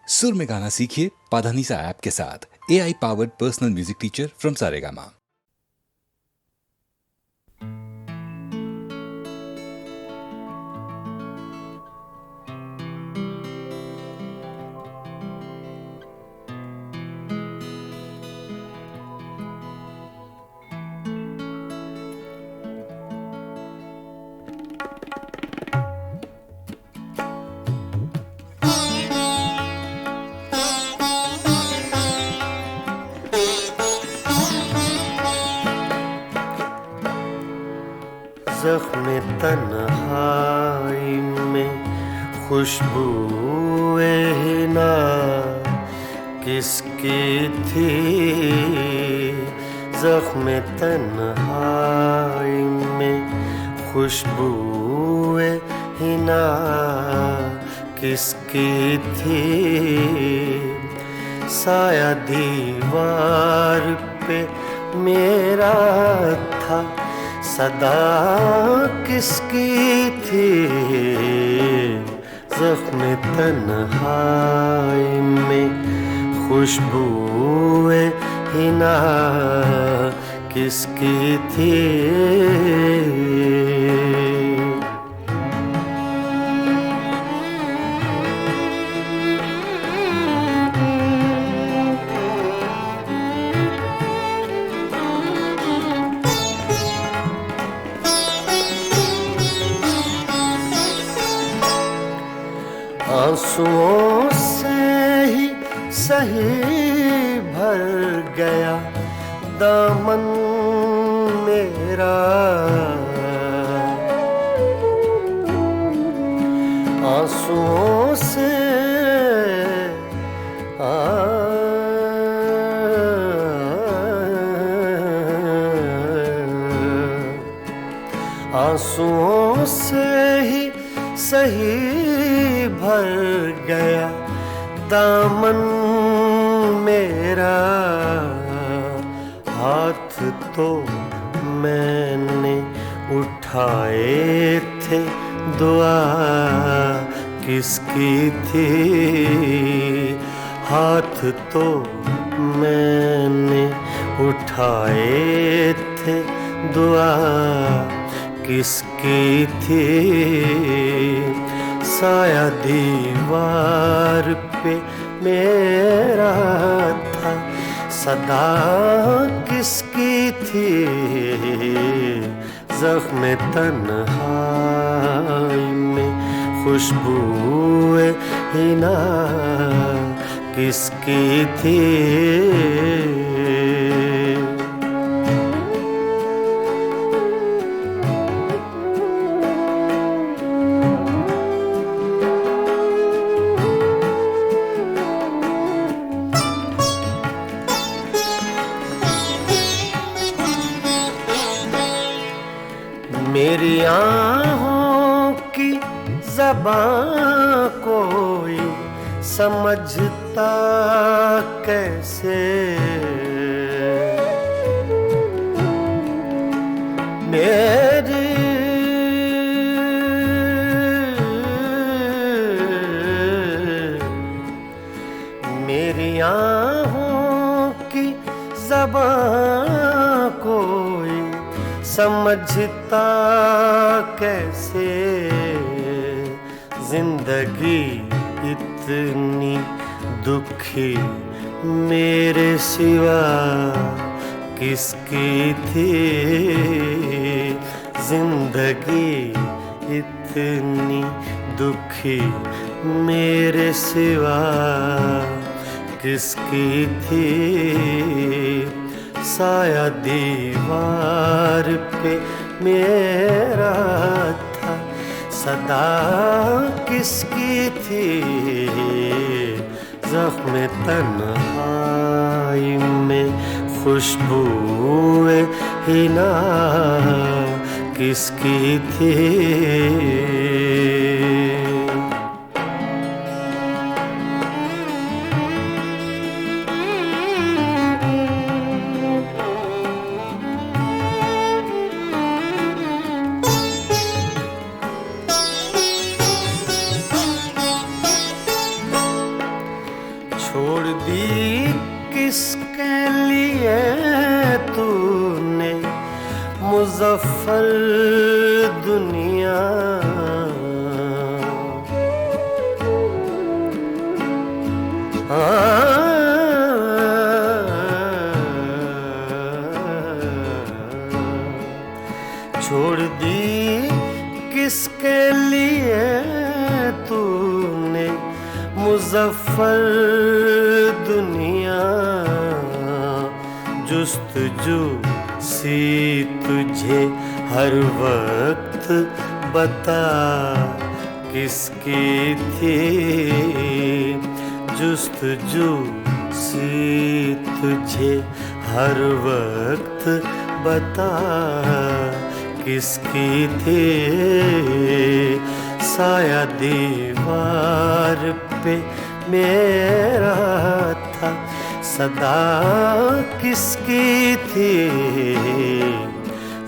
सुर में गाना सीखिए पाधानीसा ऐप के साथ। AI powered personal music teacher from Saregama. ज़ख्म तन्हाई में खुशबूए हिना किसकी थी। ज़ख्म तन्हाई में खुशबूए हिना किसकी थी। साया दीवार पे मेरा था, सदा किसकी थी। ज़ख्म तन्हाई में खुशबूए हिना किसकी थी। आंसुओं से ही सही भर गया दामन मेरा। आंसुओं से आंसुओं से ही सही भर गया दामन मेरा। हाथ तो मैंने उठाए थे, दुआ किसकी थी। हाथ तो मैंने उठाए थे, दुआ किसकी थी। साया दीवार पे मेरा था, सदा किसकी थी। ज़ख्म तन्हाई में खुशबूए हिना किसकी थी। मेरी आँखों की ज़बां कोई समझता कैसे। मेरी आँखों की ज़बां कोई समझता कैसे। जिंदगी इतनी दुखी मेरे सिवा किसकी थी। जिंदगी इतनी दुखी मेरे सिवा किसकी थी। साया दीवार पे मेरा था, सदा किसकी थी। ज़ख्म तन्हाई में खुशबूए हिना किसकी थी। छोड़ दी किसके लिए तूने मुजफ्फर दुनिया, छोड़ दी किसके लिए तूने मुजफ्फर दुनिया, जुस्तजू सी तुझे हर वक्त बता किसकी थी, जुस्तजू सी तुझे हर वक्त बता किसकी थी, साया दीवार पे मेरा था सदा किसकी थी,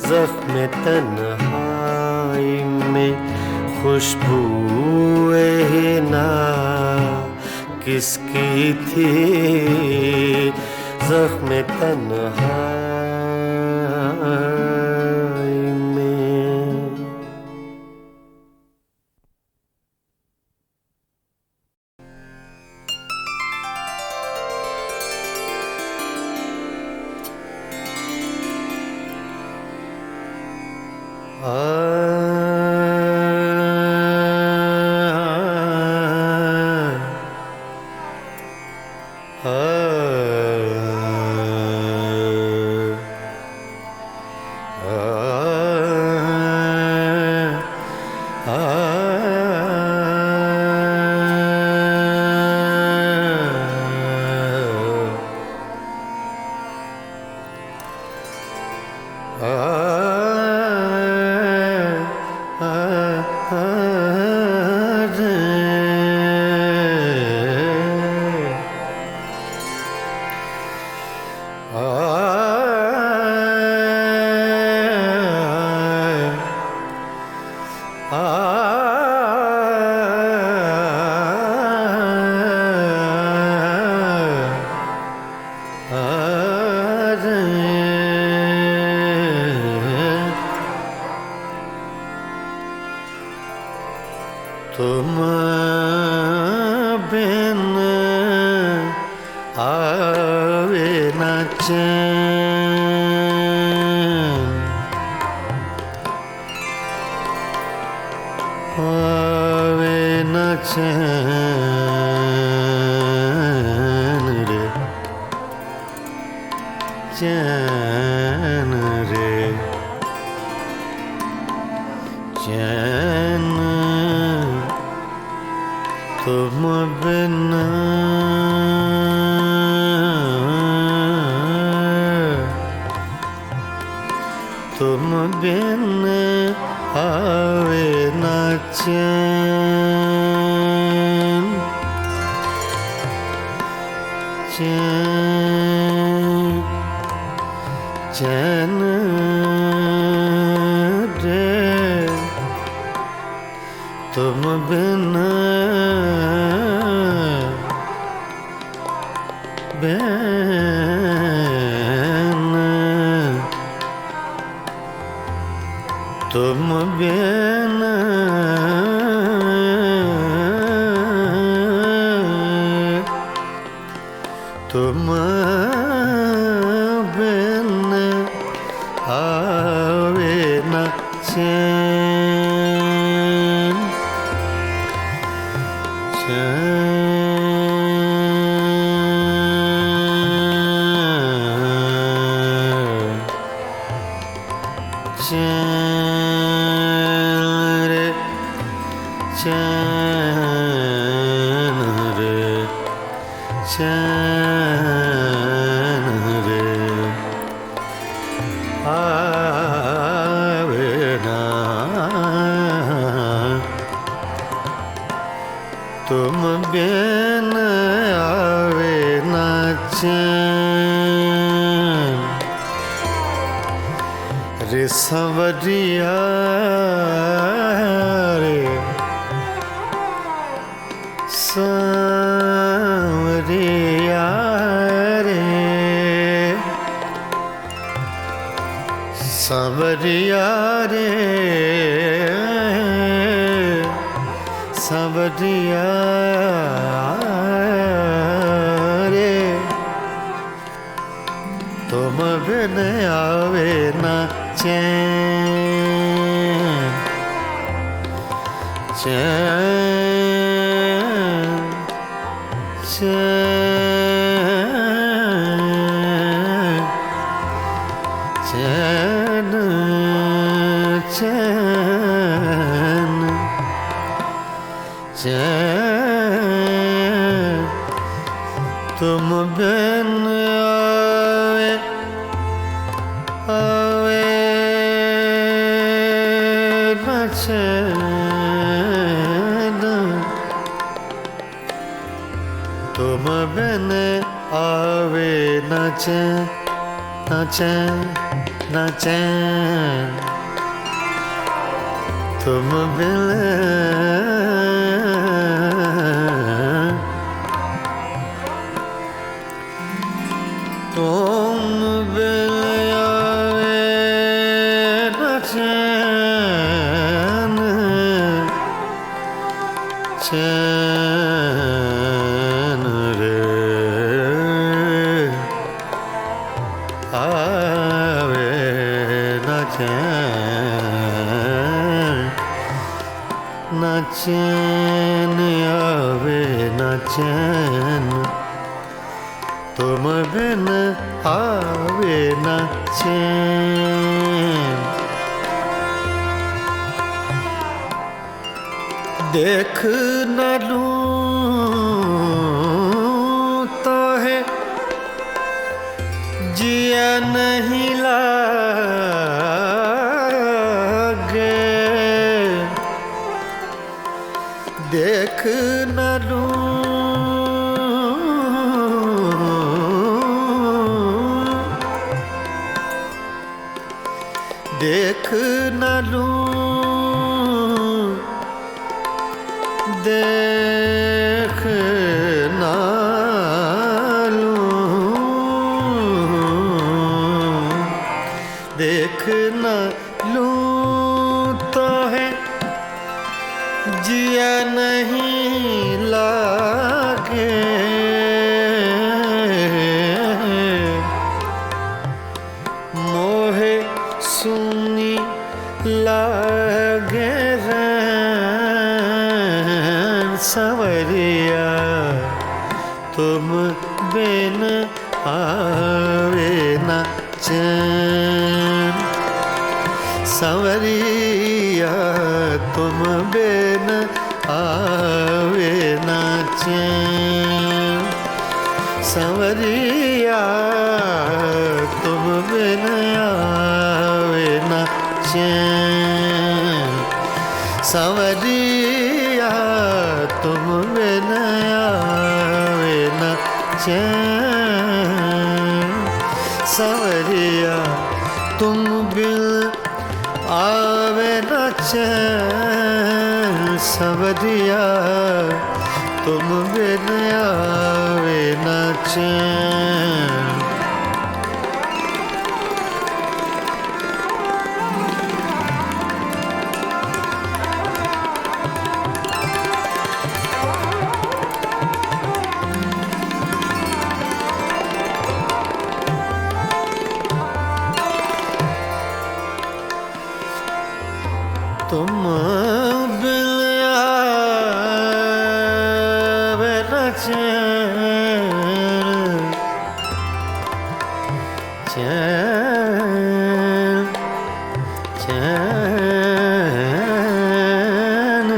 ज़ख्म तन्हाई में खुशबूए ना किसकी थी, ज़ख्म तन्हाई में। तुम बिन आवे न चैन, आवे न चैन रे, चैन रे, चैन तुम बिन, तुम बिन आवे न चैन, चैन, चैन रे, तुम बिन, बिन, तुम बिन, तुम बिन आवे न चैन, चैन रे, चैन रे, चैन रे, आवे ना तुम बिन आवे न चैन, रे संवरिया रे, संवरिया सवरिया रे सवरिया रे तुम बिन आवे ना चैन चैन चैन चैन चैन चैन तुम बिन आवे आवे न चैन तुम बिन आवे न चैन न चैन न चैन तुम बिन तुम बिन आवे न चैन चैन रे आवे न चैन न चैन आवे न चैन तुम बिन आवे न चैन देख न लूं तो है जिया नहीं लागे देख न लूं देख न लूं देख न लूं देख न लूं तो है जिया नहीं लागे मोहे सुनी लागे सवरिया तुम बिन आवे न चैन सवरिया तुम बिन आवे न चैन सवरिया तुम बिन आवे न चैन सवरिया तुम बिन आवे न चैन सवरिया तुम बिन आवे न चैन सवरिया तुम बिन आवे न चैन तुम बिन आवे न चैन चैन चैन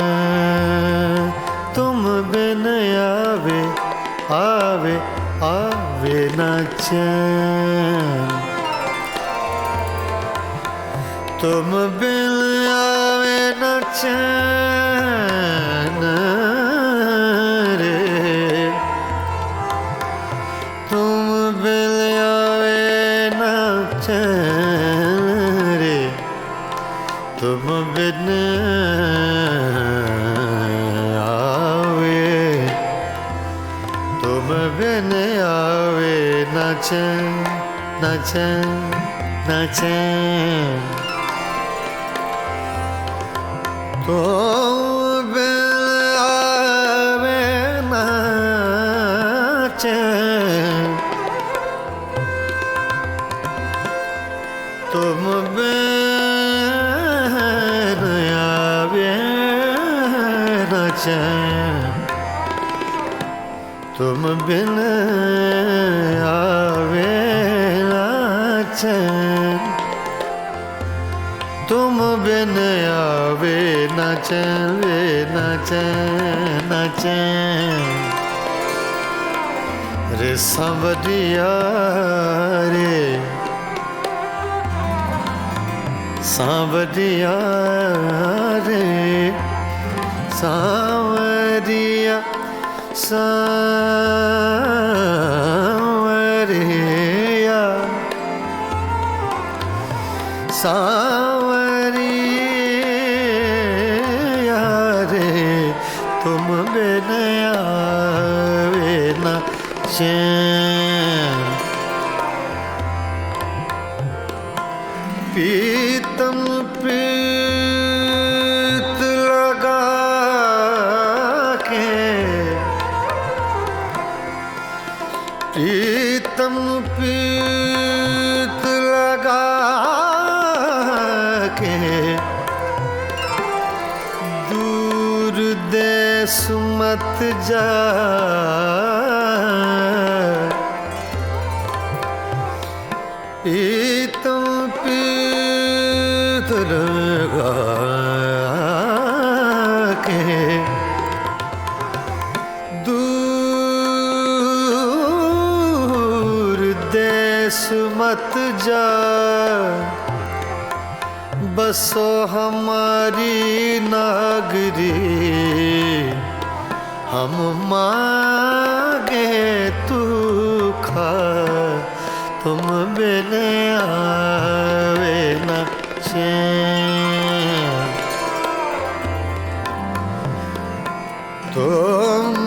चैन तुम बिन आवे आवे आवे न चैन तुम बिन आवे न चैन रे तुम बिन आवे न चैन रे तुम बिन आवे तुम बिन आवे न ना चैन ना चैन तुम बिन आवे ना चैन तुम बिन आवे ना चैन तुम बिन आवे ना चैन तुम बिन आवे ना चैन वे ना चैन ना चैन रे सांवरिया रे सांवरिया रे सांवरिया सांवरिया सांवरिया रे तुम बिन आवे ना चैन पीतम प्रीत लगा के प्रीतम प्रीत लगा के दूर देश मत जा प्रीतम प्रीत लगा के दूर देश मत जा बसो हमारी नागरी हम मांगे तू खा तुम बिन आवे ना चैन तुम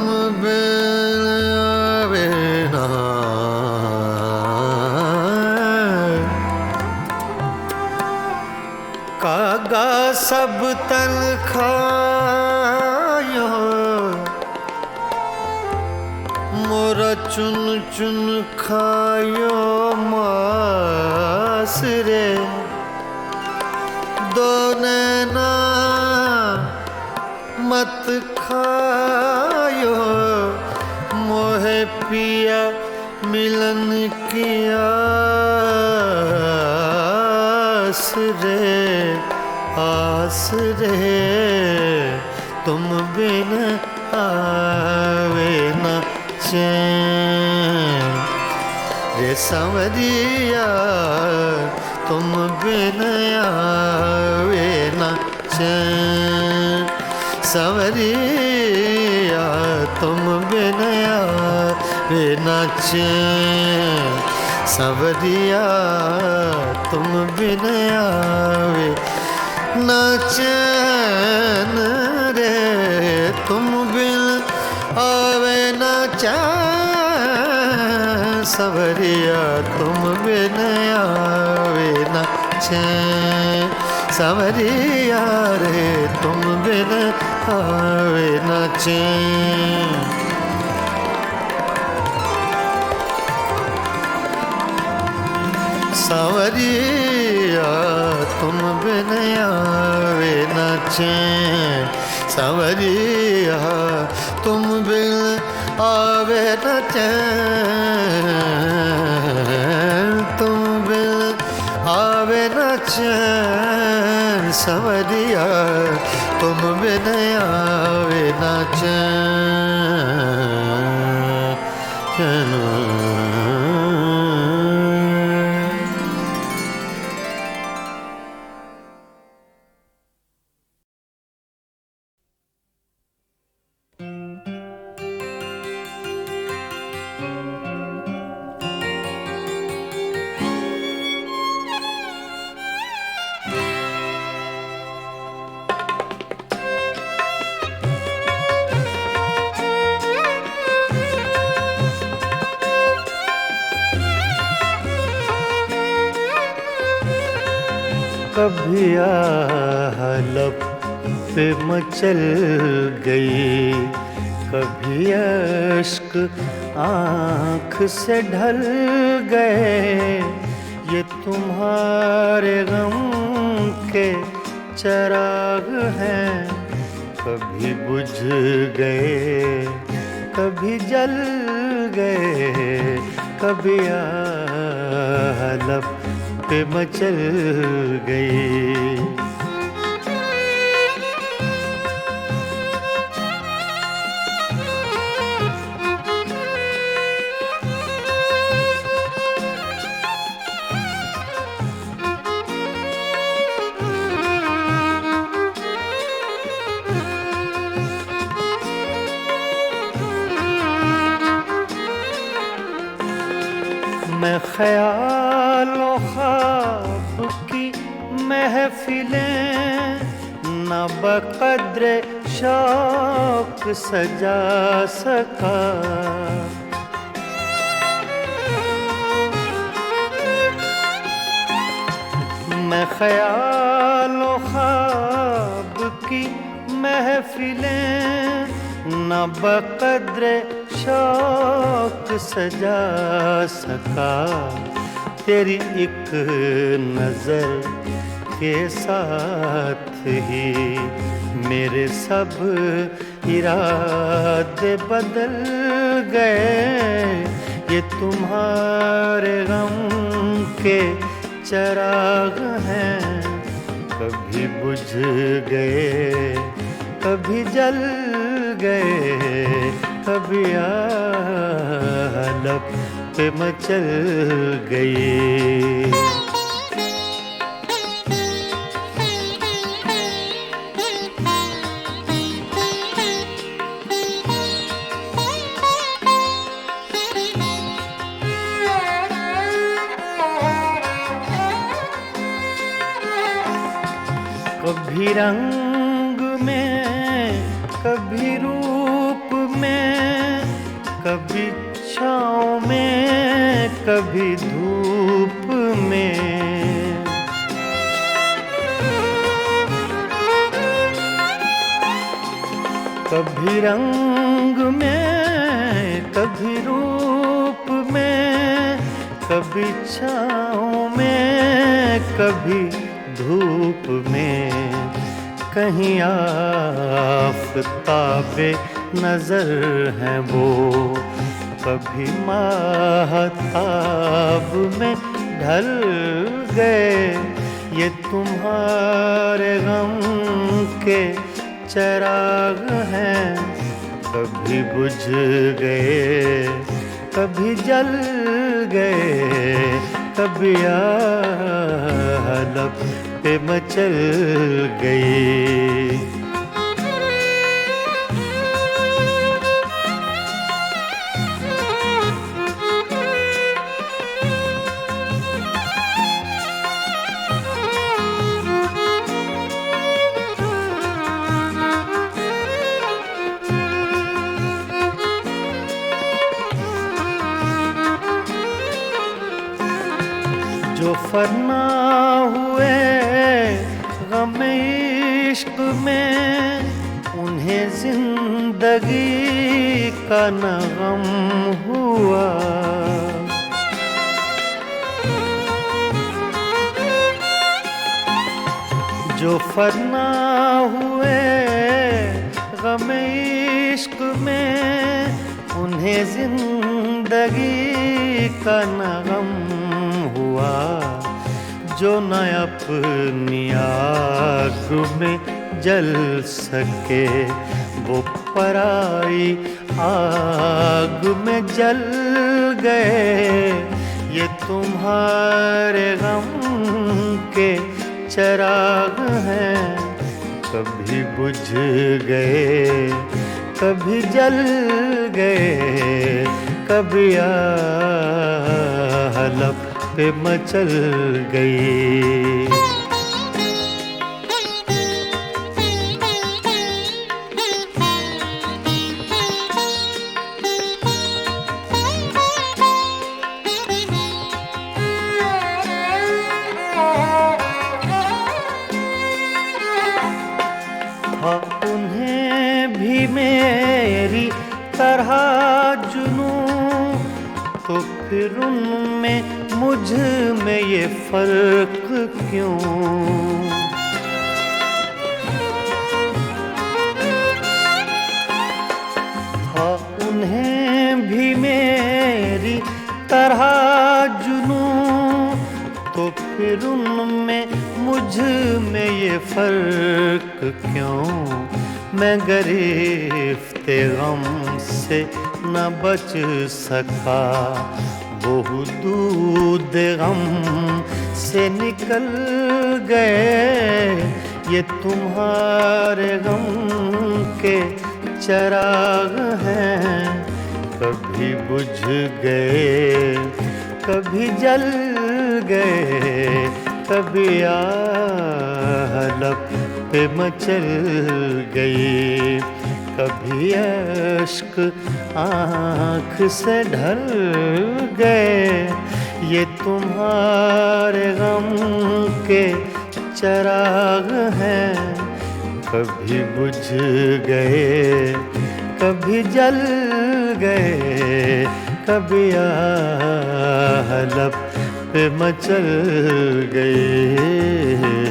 बिन आवे ना कागा सब तन खायो मोरा चुन चुन खायो मास रे दो नैना मत खायो मोहे पिया मिलन की आस रे आस रे तुम बिन आवे ना चैन रे सांवरिया तुम बिन आवे ना चैन सांवरिया तुम बिन आवे ना चैन सांवरिया तुम बिन आवे ना चैन रे तुम बिन आवे ना चैन सांवरिया तुम बिन आवे ना चैन सांवरिया रे तुम बिन आवे ना चैन सांवरिया तुम बिन आवे ना चैन सांवरिया तुम बिन आवे ना चैन तुम बिन आवे ना चैन सांवरिया तुम बिन आवे ना चैन कभी लब पे मचल गई, कभी अश्क आँख से ढल गए। ये तुम्हारे गम के चिराग हैं, कभी बुझ गए कभी जल गए, कभी लब पे मचल गई। मैं ख्यालों ख्वाब की महफिलें न बक़द्र शौक सजा सका। मैं ख्यालों ख्वाब की महफिलें न बक़द्र शौक सजा सका। तेरी एक नजर के साथ ही मेरे सब इरादे बदल गए। ये तुम्हारे गम के चिराग हैं, कभी बुझ गए कभी जल गए, कभी लब पे मचल गई। कभी रंग में कभी रूप में, कभी छाँव में कभी धूप में। कभी रंग में कभी रूप में, कभी छाँव में कभी धूप में। कहीं आफ़ताबे नजर हैं वो, कभी माहताब में ढल गए। ये तुम्हारे गम के चिराग हैं, कभी बुझ गए कभी जल गए, कभी लब पे मचल गई। जो फना हुए गम इश्क में, उन्हें जिंदगी का न गम हुआ। जो फना हुए गम इश्क में, उन्हें जिंदगी का न गम हुआ। जो न अपनी आग में जल सके, वो पराई आग में जल गए। ये तुम्हारे गम के चिराग हैं, कभी बुझ गए कभी जल गए, कभी लब पे मचल गई। उन्हें भी मेरी तरह जुनूं, तो फिर उनमें मुझ में ये फर्क क्यों? हाँ, उन्हें भी मेरी तरह जुनूं, तो फिर उनमें मुझ में ये फर्क क्यों? मैं गिरफ्ते गम से न बच सका, वो दूध गम से निकल गए। ये तुम्हारे गम के चराग हैं, कभी बुझ गए कभी जल गए, कभी आह लब पे मचल गई, कभी अश्क आँख से ढल गए। ये तुम्हारे गम के चराग हैं, कभी बुझ गए कभी जल गए, कभी आह लब पे मचल गए।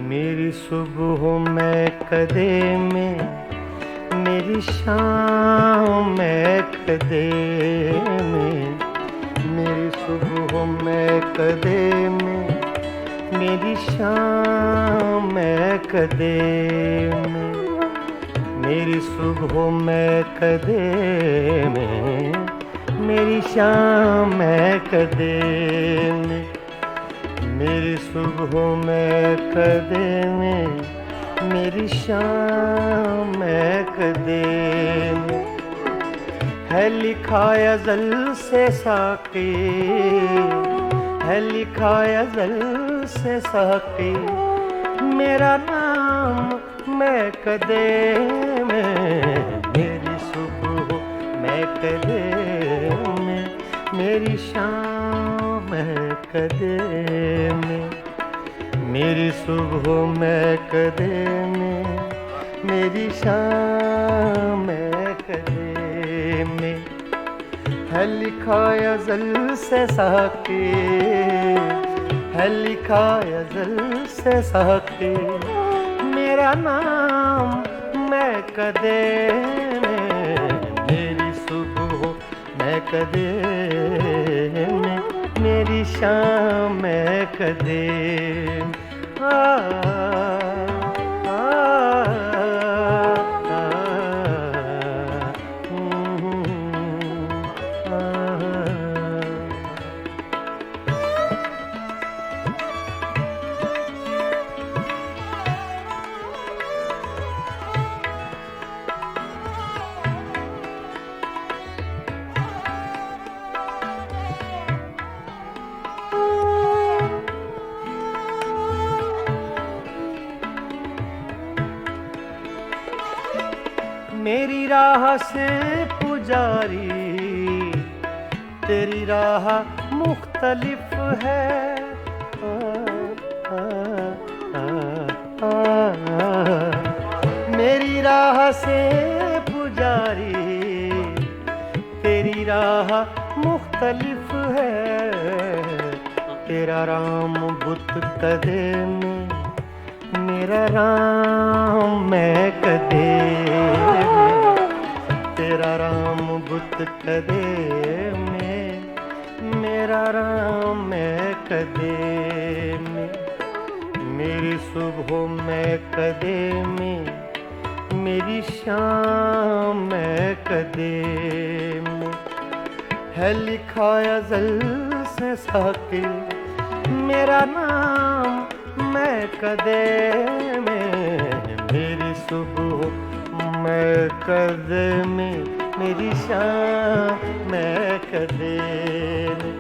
मेरी सुबह में कदे में, मेरी शाम में कदे में, मेरी सुबह में कदे में, मेरी शाम में कदे में, मेरी सुबह में कदे में, मेरी शाम में कदे में, मेरी सुबह में कदे में, मेरी शाम में कदे में, है लिखा अज़ल से साक़ी, है लिखा अज़ल से साक़ी, मेरा नाम मैं कदे में, मेरी सुबह मैं कदे में, मेरी शाम मैं कदे में, मेरी सुबह मैं कदे में, मेरी शाम मैं कदे में, है लिखा अज़ल से साक़ी, है लिखा अज़ल से साक़ी, मेरा नाम मैं कदे में, मेरी सुबह मैं कदे में, मेरी शाम मैं कदे आ, आ, आ, मेरी राह से पुजारी, तेरी राह मुख्तलिफ है, मेरी राह से पुजारी, तेरी राह मुख्तलिफ है, तेरा राम बुत कदे में, मेरा राम मैं कदे में, तेरा राम बुत कदे में, मेरा राम मैं कदे में, मेरी सुबह मैं कदे में, मेरी शाम मैं कदे में है लिखा अज़ल से साके मेरा नाम मैं कदे में मेरी सुबह मैं कदे में मेरी शाम मैं कदे में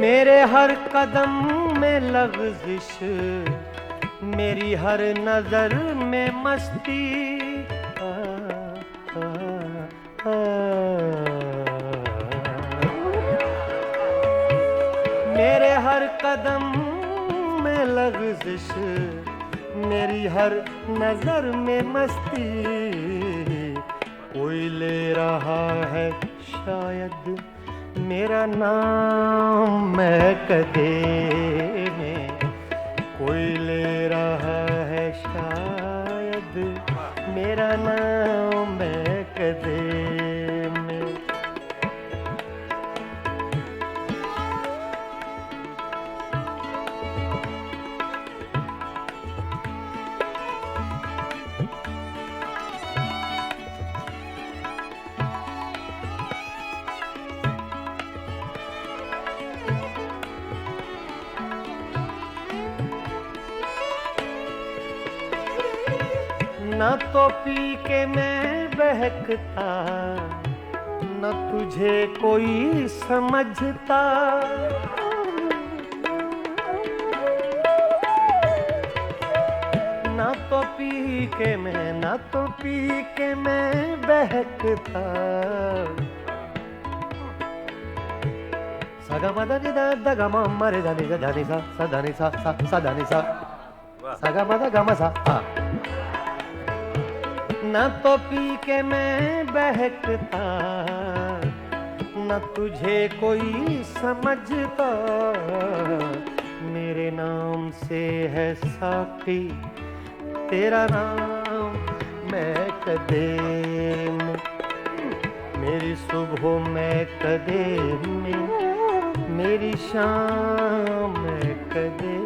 मेरे हर कदम में लग़ज़िश मेरी हर नजर में मस्ती मेरे हर कदम में लग़ज़िश मेरी हर नजर में मस्ती कोई ले रहा है शायद मेरा नाम मैं कदे में कोई ले रहा है शायद मेरा नाम मैं कदे में न तो पी के मैं बहकता न तुझे कोई समझता न तो पी के मैं बहकता सगा मदा नि दा दा गा मा मा रे दा नि सा सा दा नि सा सगा मदा गा मा सा न तो पी के मैं बहकता न तुझे कोई समझता मेरे नाम से है साकी तेरा नाम मैं कदे में मेरी सुबह मैं कदे में मेरी शाम मैं कदे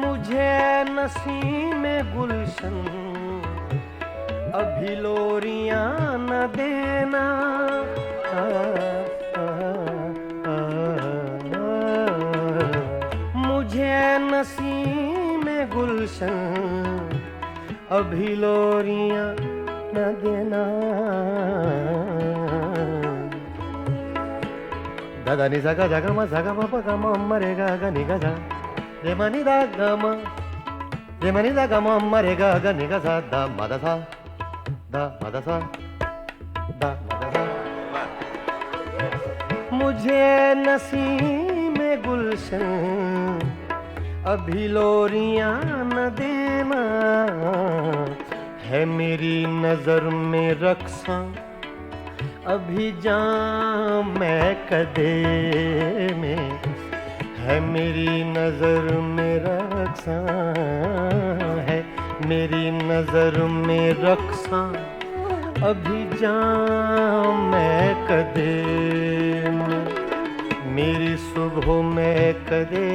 मुझे नसीम में गुलशन अभी लोरियां न देना मुझे नसीम में गुलशन अभी लोरियां न देना दादा नि सा गा मा प गा मा रे गा गा नि गा जा रे मा नि दा गा मा रे मा नि दा गा मा रे गा गा नि गा सा दा मा दा सा दा मा दा सा दा मा दा सा मुझे नसीम में गुलशन अभी लोरियां न देना है मेरी नजर में रक्सा अभी जाम मैं कदे में है मेरी नजर में रक्सा है मेरी नजर में रक्सा अभी जाम मैं कदे में मेरी सुबह मैं कदे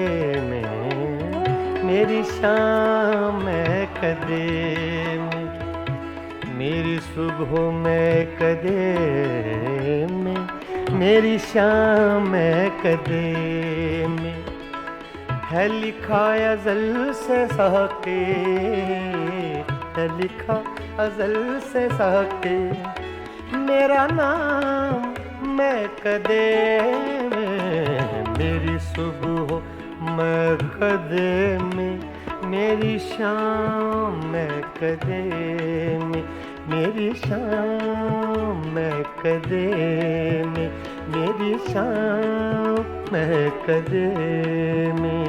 में मेरी शाम मैं कदे में मेरी सुबह मैं कदे में मेरी शाम मैं कदे में है लिखा अज़ल से साके है लिखा अज़ल से साके मेरा नाम मैं कदे में मेरी सुबह मैं कदे में मेरी शाम मैं कदे में मेरी शाम मैं कदे में मेरी शाम मैं कदे में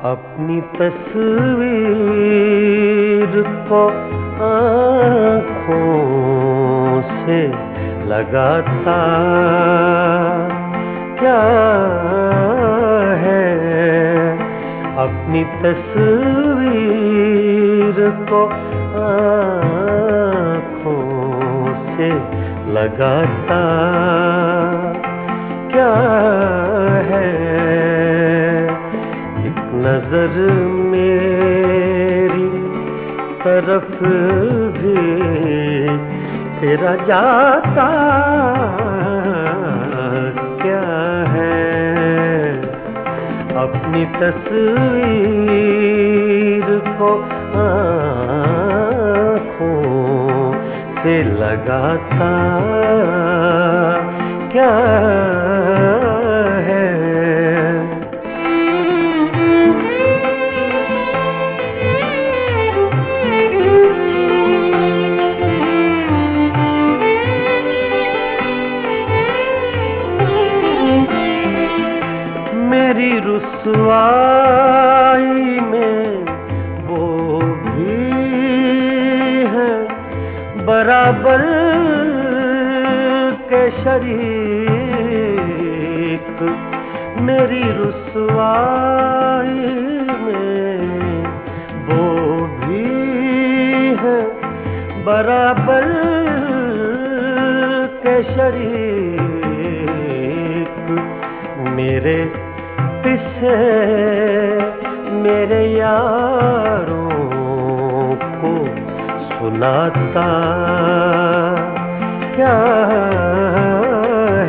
अपनी तस्वीर को आँखों से लगाता क्या है, अपनी तस्वीर को आँखों से लगाता क्या है, नजर मेरी तरफ भी तेरा जाता क्या है, अपनी तस्वीर को आँखों से लगाता क्या है। मेरी रुसवाई में वो भी है बराबर के शरीक, मेरी रुसवाई में वो भी है बराबर के शरीक, मेरे किसे मेरे यारों को सुनाता क्या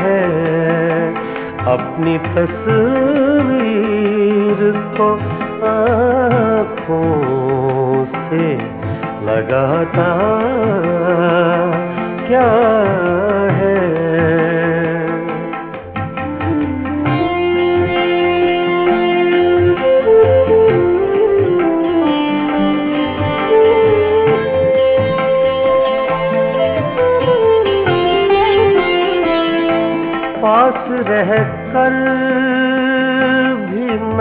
है, अपनी तस्वीर को आँखों से लगाता क्या है। पास रह कर भी न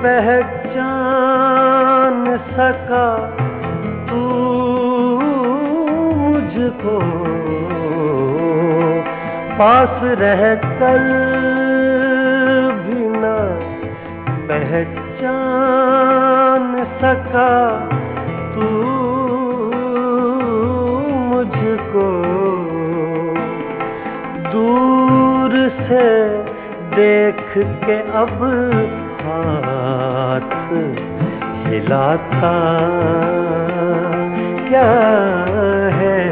पहचान सका तू मुझको, पास रह कर भी न पहचान सका तू मुझको, दूर से देख के अब हाथ हिलाता क्या है,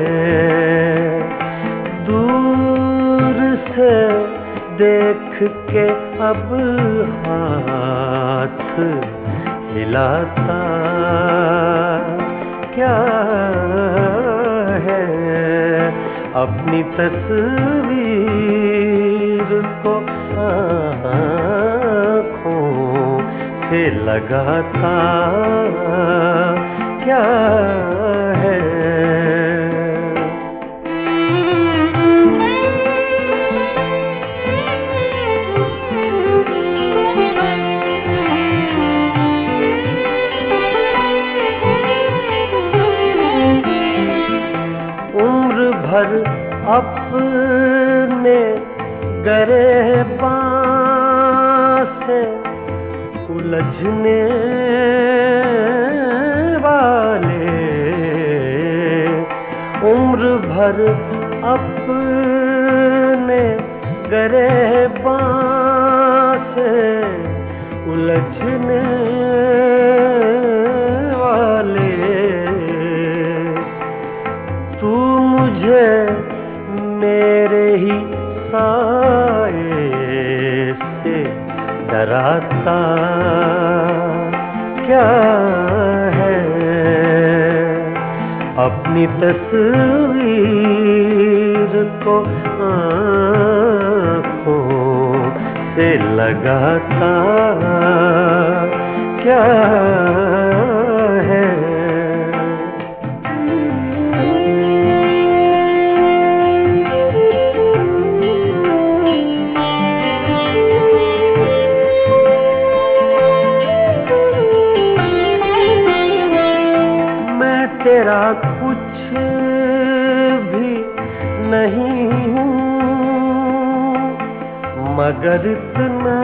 दूर से देख के अब हाथ हिलाता क्या है, अपनी तस्वीर को आँखों से लगाता क्या है। भर अपने गिरेबान से उलझने वाले, उम्र भर अपने गिरेबान से उलझने वाले, तू मुझे मेरे ही साए से डराता क्या है? अपनी तस्वीर को आँखों से लगाता क्या है? तेरा कुछ भी नहीं हूँ, मगर इतना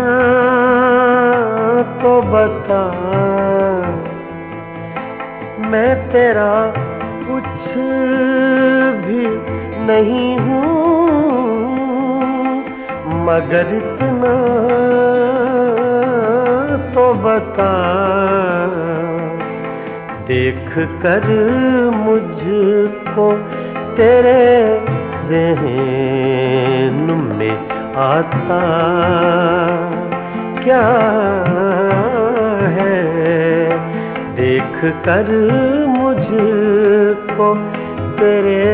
तो बता, मैं तेरा कुछ भी नहीं हूँ, मगर इतना तो बता। देख कर मुझको तेरे ज़हन में आता क्या है? देख कर मुझको तेरे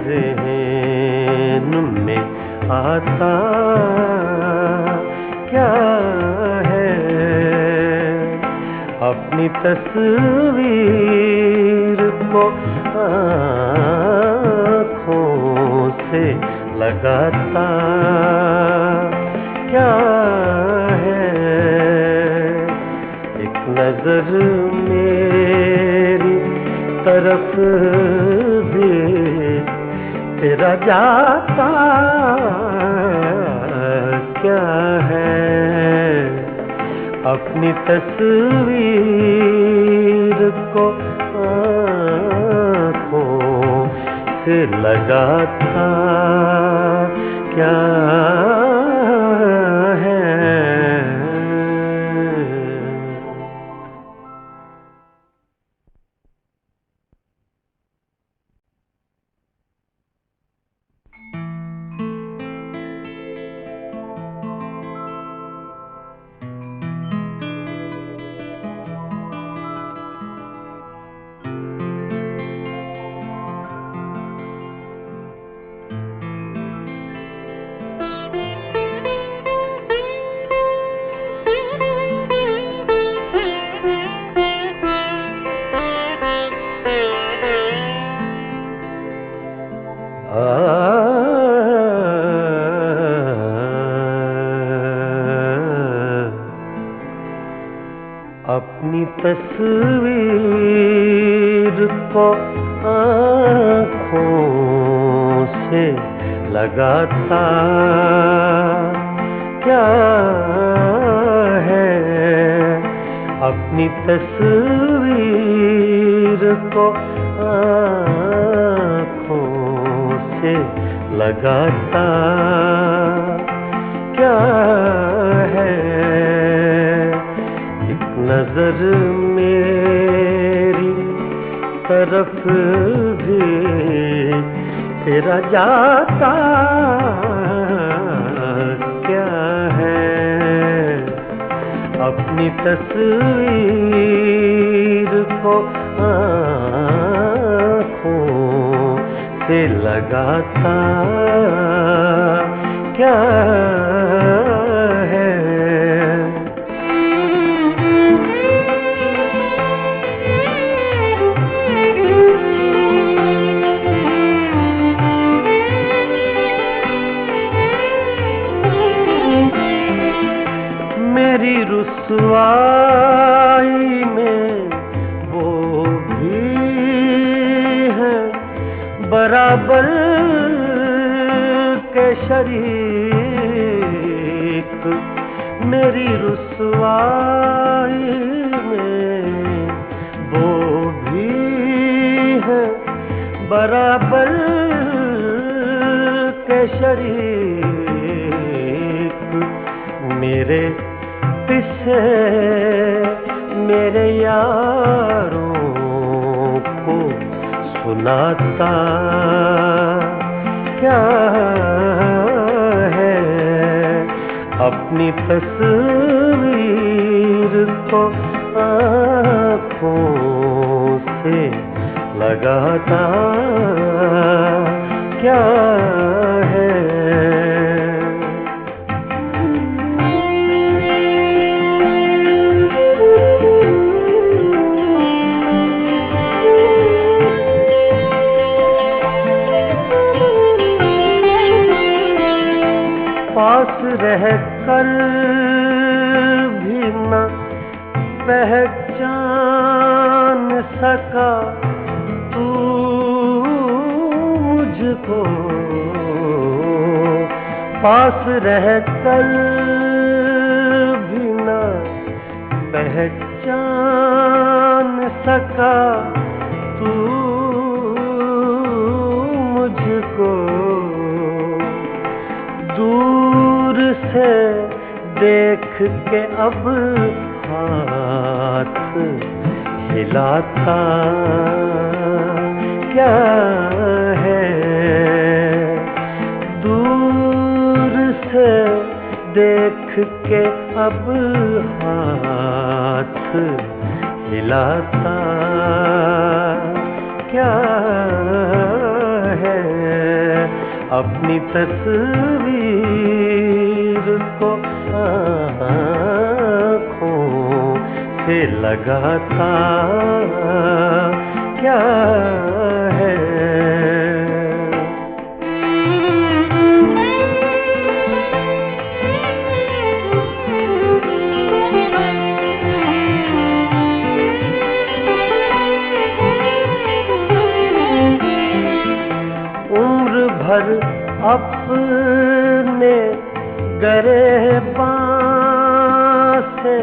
ज़हन में आता क्या है? अपनी तस्वीर को आँखों से लगाता क्या है? एक नजर मेरी तरफ भी तेरा जाता क्या है? अपनी तस्वीर को आँखों से लगाता क्या है? अपनी तस्वीर को आँखों से लगाता क्या है? अपनी तस्वीर को आँखों से लगाता क्या है? नजर मेरी तरफ भी तेरा जाता क्या है? अपनी तस्वीर को आँखों से लगाता क्या है? मेरी रुसवाई में वो भी है बराबर बराबर के शरीक मेरी रुसवाई में वो भी है बराबर के शरीक मेरे किस्से मेरे यारों को सुनाता क्या है अपनी तस्वीर को आँखों से लगाता क्या है। पास रह कर भी न पहचान सका तू मुझको पास रह कर भी न पहचान सका तू मुझको दूर से देख के अब हाथ हिलाता क्या है दूर से देख के अब हाथ हिलाता क्या है अपनी तस्वीर को आँखों से लगाता क्या है। उम्र भर अपने गिरेबान से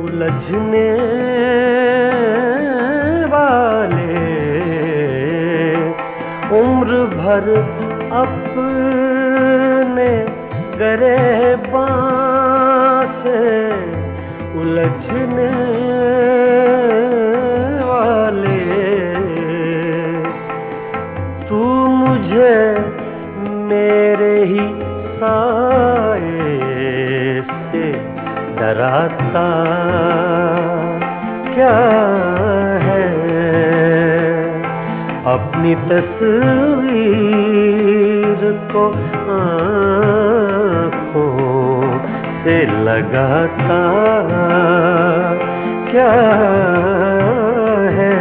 उलझने वाले उम्र भर अपने गिरेबान से उलझने वाले तू मुझे मेरे ही साए से डराता क्या है अपनी तस्वीर को आँखों से लगाता क्या है।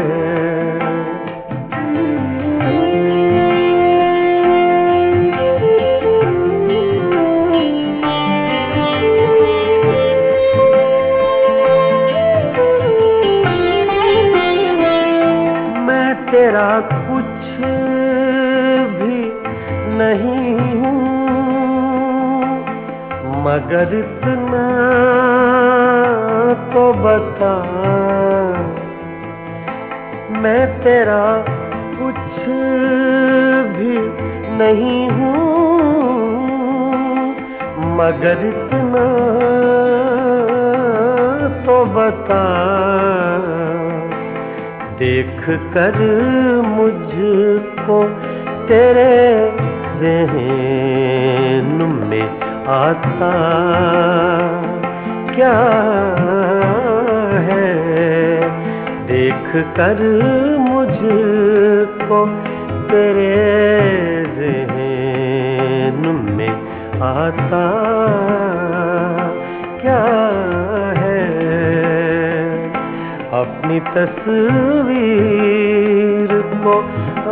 तेरा कुछ भी नहीं हूँ मगर इतना तो बता मैं तेरा कुछ भी नहीं हूँ मगर इतना तो बता देख कर मुझको तेरे ज़हन में आता क्या है देख कर मुझको तेरे ज़हन में आता क्या है अपनी तस्वीर को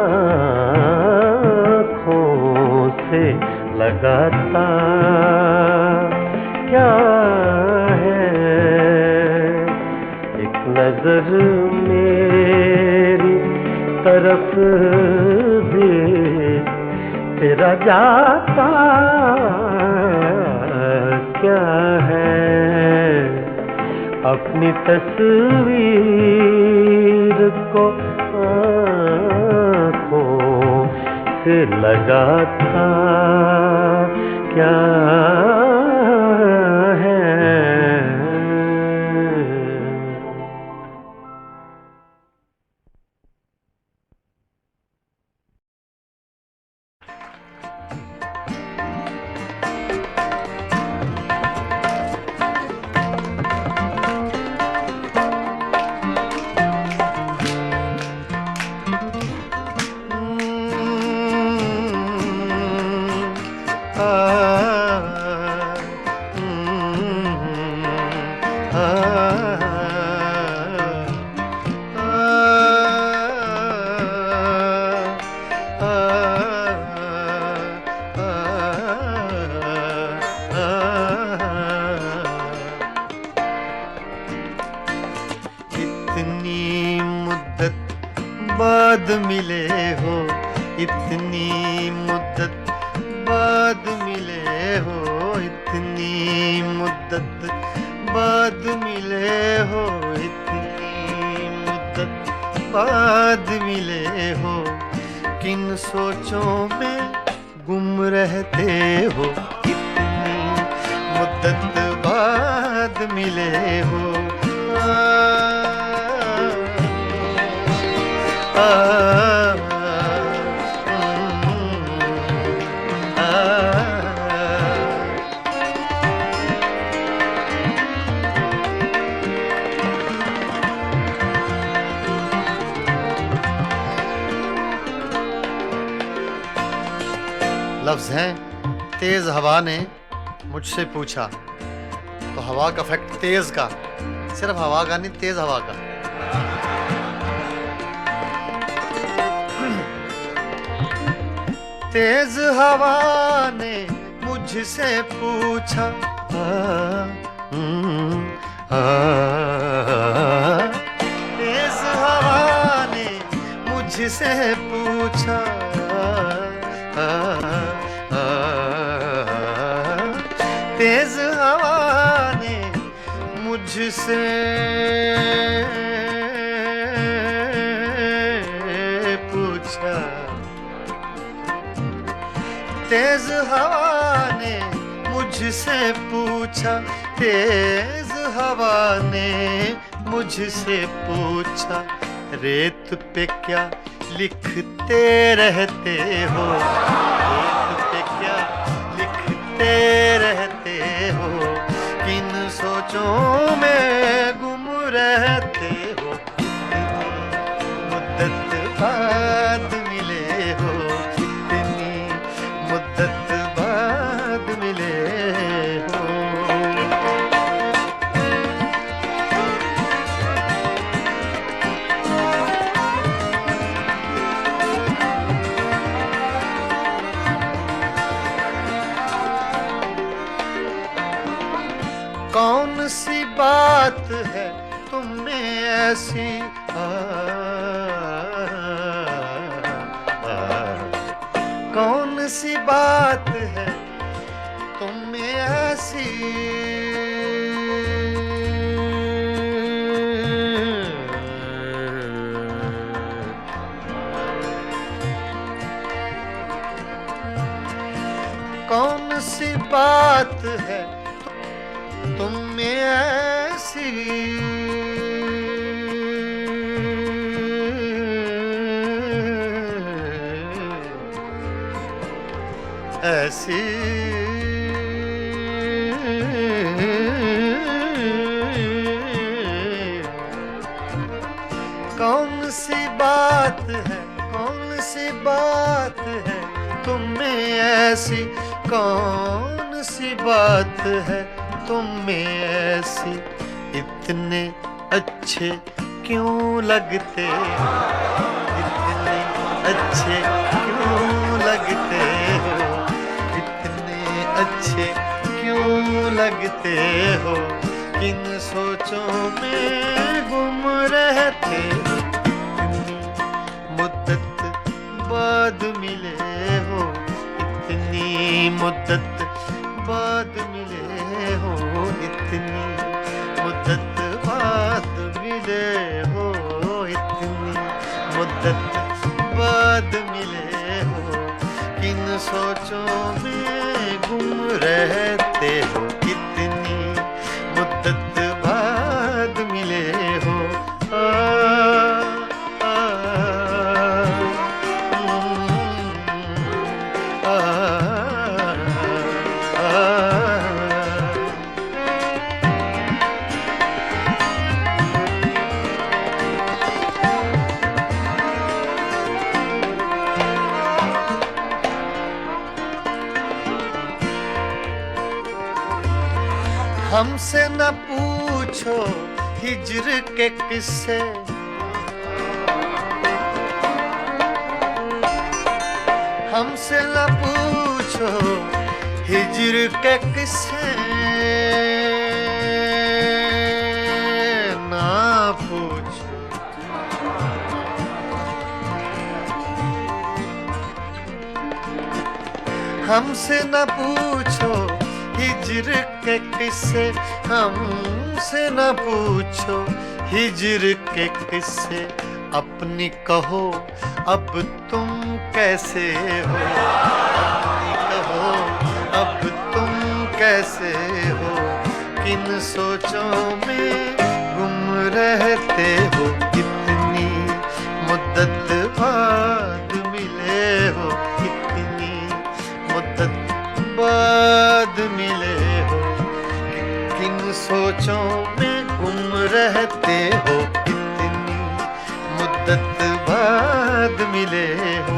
आँखों से लगाता क्या है एक नजर मेरी तरफ भी तेरा जाता क्या है, अपनी तस्वीर को आँखों से लगाता क्या है। इतनी मुद्दत बाद मिले हो, इतनी मुद्दत बाद मिले हो, इतनी मुद्दत बाद मिले हो, इतनी मुद्दत बाद मिले हो, किन सोचों में गुम रहते हो, इतनी मुद्दत बाद मिले हो। लफ्ज़ हैं तेज हवा ने मुझसे पूछा, तो हवा का फैक्ट तेज का, सिर्फ हवा का नहीं, तेज हवा का। तेज हवा ने मुझसे पूछा, तेज हवा ने मुझसे पूछा, तेज हवा ने मुझसे पूछा, तेज हवा ने मुझसे पूछा, तेज हवा ने मुझसे पूछा, रेत पे क्या लिखते रहते हो, रेत पे क्या लिखते रहते हो, किन सोचों में गुम रहते हो, मुद्दत बाद मिले हो, इतनी मुद्दत बाद मिले हो। कौन सी बात है तुम में ऐसी, कौन सी बात है तुम में ऐसी, कौन सी बात है तुम में ऐसी, ऐसी कौन सी बात है, कौन सी बात है तुम में ऐसी, कौन सी बात है तुम में ऐसी, इतने अच्छे क्यों लगते हो, इतने अच्छे क्यों लगते हो, इतने अच्छे क्यों लगते हो, किन सोचों में गुम रहते हो, मुद्दत बाद मिले हो, इतनी मुद्दत बाद मिले हो, इतनी मुद्दत बाद मिले हो, इतनी मुद्दत बाद मिले हो। किन सोचों में गुम रहते हो, कितनी मुद्दत बाद मिले हो। हमसे न पूछो हिज्र के किस्से, हमसे न पूछो हिज्र के किस्से, ना पूछो। हमसे न पूछो हिज्र के किस्से, हमसे न पूछो हिज्र के किस्से। अपनी कहो अब तुम कैसे हो, अपनी कहो अब तुम कैसे हो। किन सोचों में गुम रहते हो, कितनी मुद्दत बाद मिले हो, कितनी मुद्दत बाद मिले हो। किन सोचों में गुम रहते हो, कितनी मुद्दत बाद मिले हो।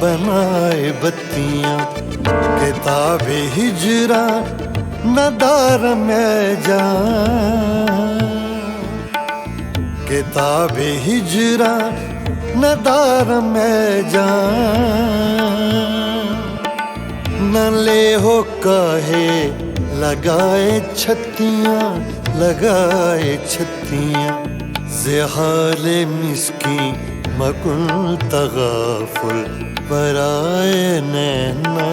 बनाए बत्तियां किताब हिजरा नदार में जान, किताब हिजरा नदार में जान। न ले हो काहे लगाए छत्तियां, लगाए छत्तियां। ज़हाल मिस्की मकुन तगाफुल, बराए नैना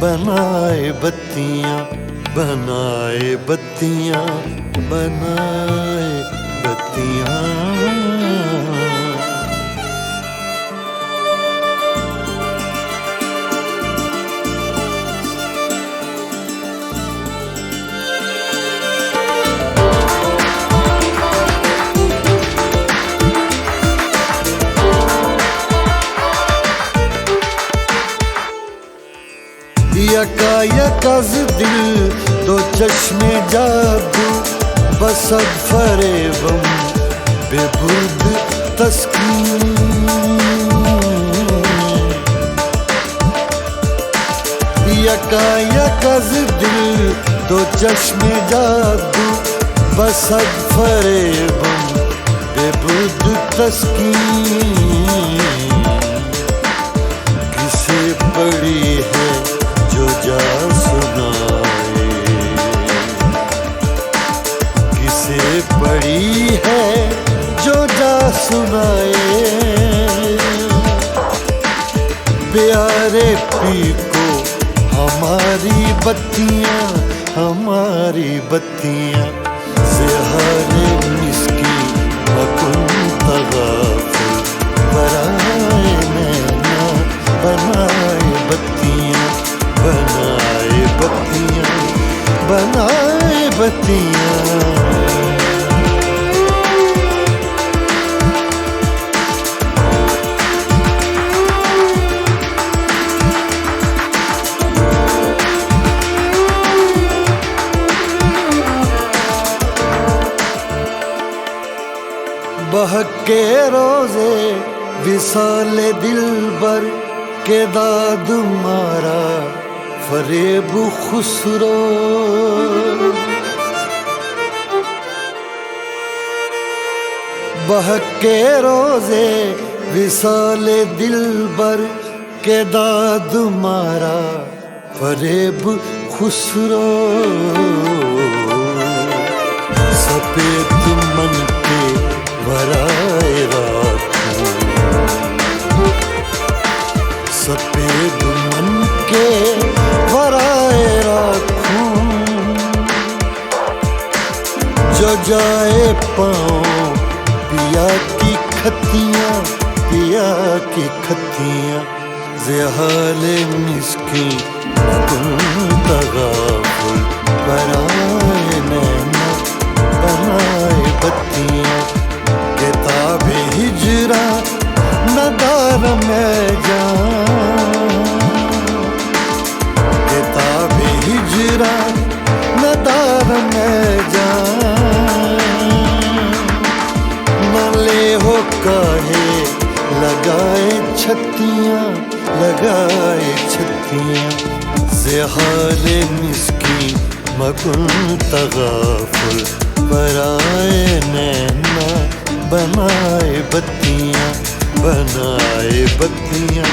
बनाए बत्तियां, बनाए बत्तियां, बनाए बत्तियां। यका यकाज दिल दो चश्मे जादू, बसद फरेबम बेबुद तस्कीन यका यकज दिल दो चश्मे जादू बसद फरेबम बेबुद तस्कीन किसे पड़ी है जो जा सुनाए किसे पड़ी है जो जा सुनाए प्यारे पी को हमारी बत्तियां ज़हारे मिस्की मकुन तगाफुल बनाए नैना बनाए बत्तियां बनाए बत्तियां बहके रोजे विसाले दिलबर के दाद मारा फरेब खुसरो बहके रोजे विसाले दिलबर के दाद मारा फरेब खुसरो सफेद मन के वराए राखूं सफेद मन के वराए राखूं जो जाए पाँव पिया की खतियाँ ज़हाले मिस्की कुन तगाफुल बनाए नैना बनाए बत्तियां किताबे हिजरा नदार में जाऊं किताबे हिजरा नदार में जाऊं न ले हो काहे लगाए छत्तियां ज़हाले मिस्की मकुन तगाफुल बनाए नैना बनाए बत्तियां बनाए बत्तियां